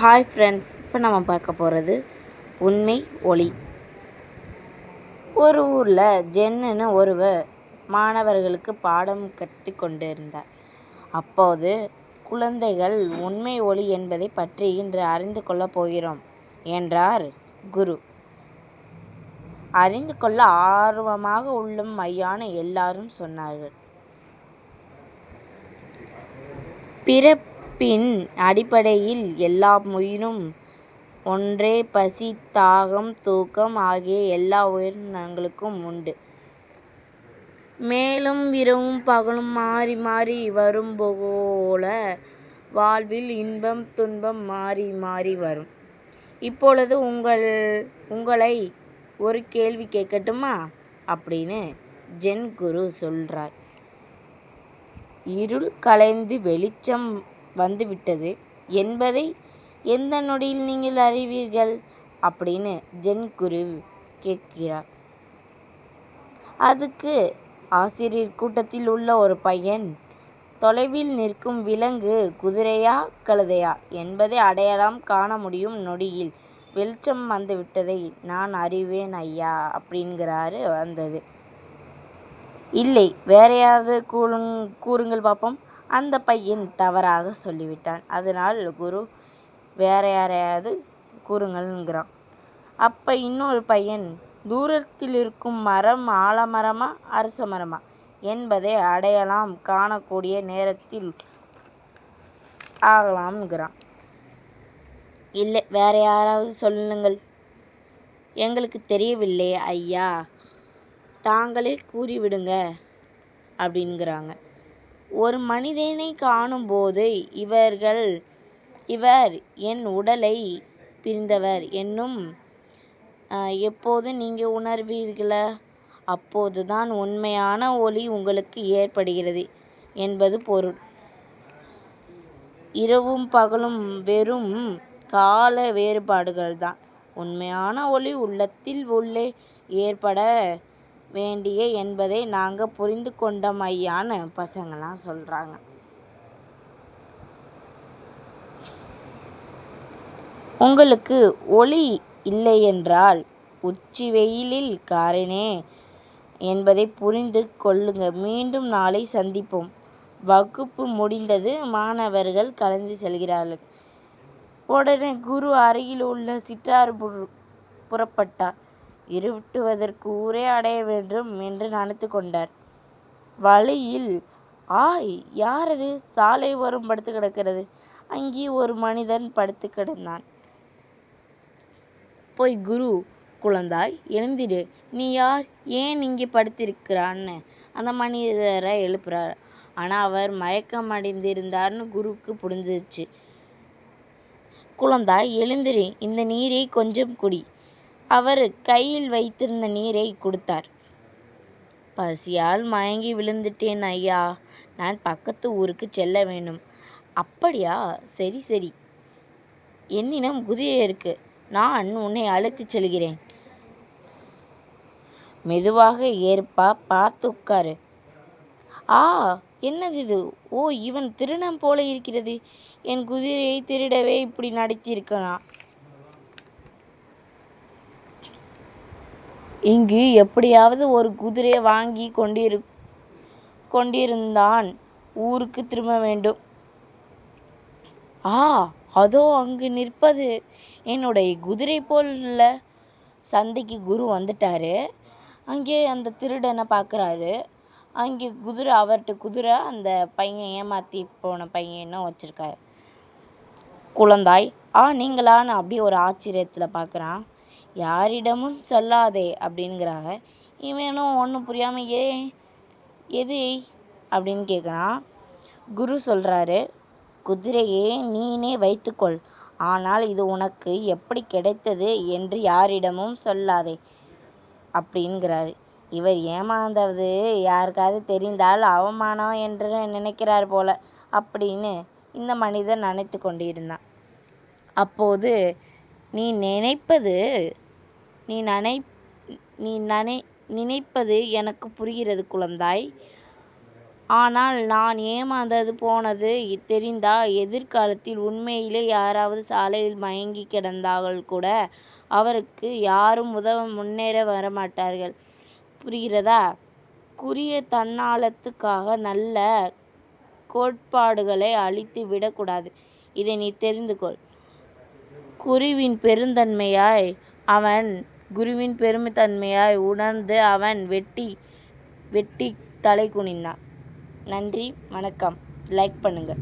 Hi friends, இப்போ நம்ம பார்க்க போகிறது உண்மை ஒளி. ஒரு ஊரில் ஜென்னு ஒருவர் மாணவர்களுக்கு பாடம் கற்று கொண்டிருந்தார். அப்போது குழந்தைகள், உண்மை ஒளி என்பதை பற்றி இன்று அறிந்து கொள்ளப் போகிறோம் என்றார் குரு. அறிந்து கொள்ள ஆர்வமாக உள்ளம் ஐயான எல்லாரும் சொன்னார்கள். பிறப்பின் அடிப்படையில் எல்லா உயிரும் ஒன்றே. பசி, தாகம், தூக்கம் ஆகிய எல்லா உயிரினங்களுக்கும் உண்டு. மேலும் இரவும் பகலும் மாறி மாறி வரும் போல வாழ்வில் இன்பம் துன்பம் மாறி மாறி வரும். இப்பொழுது உங்களை ஒரு கேள்வி கேட்கட்டுமா அப்படின்னு ஜென் குரு சொல்றார். இருள் கலைந்து வெளிச்சம் வந்துவிட்டது என்பதை எந்த நொடியில் நீங்கள் அறிவீர்கள் அப்படின்னு ஜென் குரு கேட்கிறார். அதுக்கு ஆசிரியர் கூட்டத்தில் உள்ள ஒரு பையன், தொலைவில் நிற்கும் விலங்கு குதிரையா கழுதையா என்பதை அடையாளம் காண முடியும் நொடியில் வெளிச்சம் வந்துவிட்டதை நான் அறிவேன் ஐயா அப்படிங்கிறாரு. வந்தது இல்லை, வேறையாவது கூறுங்கள் பார்ப்போம். அந்த பையன் தவறாக சொல்லிவிட்டான். அதனால் குரு வேற யாரையாவது கூறுங்கள்ங்கிறான். அப்போ இன்னொரு பையன், தூரத்தில் இருக்கும் மரம் ஆலமரமா அரச மரமா என்பதை அடையாளம் காணக்கூடிய நேரத்தில் ஆகலாம்ங்கிறான். இல்லை, வேற யாராவது சொல்லுங்கள். எங்களுக்கு தெரியவில்லை ஐயா, தாங்களே கூறிவிடுங்க அப்படிங்கிறாங்க. ஒரு மனிதனை காணும்போது இவர் என் உடலை பிரிந்தவர் என்னும் எப்போது நீங்கள் உணர்வீர்களா, அப்போதுதான் உண்மையான ஒளி உங்களுக்கு ஏற்படுகிறது என்பது பொருள். இரவும் பகலும் வெறும் கால வேறுபாடுகள்தான். உண்மையான ஒளி உள்ளத்தில் உள்ளே ஏற்பட வேண்டிய என்பதை நாங்கள் புரிந்து கொண்டோம் ஐயான்னு பசங்களாம் சொல்கிறாங்க. உங்களுக்கு ஒளி இல்லையென்றால் உச்சி வெயிலில் காரனே என்பதை புரிந்து கொள்ளுங்க. மீண்டும் நாளை சந்திப்போம். வகுப்பு முடிந்தது. மாணவர்கள் கலந்து செல்கிறார்கள். உடனே குரு அருகில் உள்ள சிற்றாறு புறப்பட்டார். இருட்டுவதற்கு ஊரே அடைய வேண்டும் என்று நினைத்து கொண்டார். வழியில் யாரது சாலை ஓரம் படுத்து கிடக்கிறது. அங்கே ஒரு மனிதன் படுத்து கிடந்தான். போய் குரு, குழந்தாய் எழுந்திடு, நீ யார், ஏன் இங்கே படுத்திருக்கிறான்னு அந்த மனிதரை எழுப்புறார். ஆனால் அவர் மயக்கம் அடைந்திருந்தார்னு குருவுக்கு புரிஞ்சிச்சு. குழந்தாய் எழுந்திரு, இந்த நீரை கொஞ்சம் குடி. அவர் கையில் வைத்திருந்த நீரை கொடுத்தார். பசியால் மயங்கி விழுந்துட்டேன் ஐயா, நான் பக்கத்து ஊருக்கு செல்ல வேண்டும். அப்படியா, சரி, என்னிடம் குதிரை இருக்கு, நான் உன்னை அழைத்துச் செல்கிறேன். மெதுவாக ஏற்பா, பார்த்து உட்காரு. என்னது இது? இவன் திருடன் போல இருக்கிறது. என் குதிரையை திருடவே இப்படி நடித்திருக்கிறான். இங்கு எப்படியாவது ஒரு குதிரையை வாங்கி கொண்டிருந்தான் ஊருக்கு திரும்ப வேண்டும். அதோ அங்கு நிற்பது என்னுடைய குதிரை போல. சந்தைக்கு குரு வந்துட்டாரு. அங்கே அந்த திருடனை பார்க்குறாரு. அங்கே அவர்கிட்ட குதிரை அந்த பையன் ஏமாற்றி போன பையனும் வச்சுருக்காரு. குழந்தாய், நீங்களான்னு அப்படியே ஒரு ஆச்சரியத்தில் பார்க்குறான். யாரிடமும் சொல்லாதே அப்படிங்கிறாங்க. இவனும் ஒன்றும் புரியாமல் எது அப்படின்னு கேட்குறான். குரு சொல்கிறாரு, குதிரையே நீனே வைத்துக்கொள், ஆனால் இது உனக்கு எப்படி கிடைத்தது என்று யாரிடமும் சொல்லாதே அப்படிங்கிறாரு. இவர் ஏமாந்தது யாருக்காவது தெரிந்தால் அவமானம் என்று நினைக்கிறார் போல அப்படின்னு இந்த மனிதன் நினைத்து கொண்டிருந்தான். அப்போது நீ நினைப்பது எனக்கு புரிகிறது குழந்தாய். ஆனால் நான் ஏமாந்தது போனது தெரிந்தா எதிர்காலத்தில் உண்மையிலே யாராவது சாலையில் மயங்கி கிடந்தால் கூட அவருக்கு யாரும் முன்னேற வரமாட்டார்கள். புரிகிறதா? குறுகிய தன்னாலத்துக்காக நல்ல கோட்பாடுகளை அழித்து விடக்கூடாது. இதை நீ தெரிந்து கொள். குருவின் பெருந்தன்மையை உணர்ந்து அவன் வெட்டி தலை குனிந்தான். நன்றி, வணக்கம். லைக் பண்ணுங்க.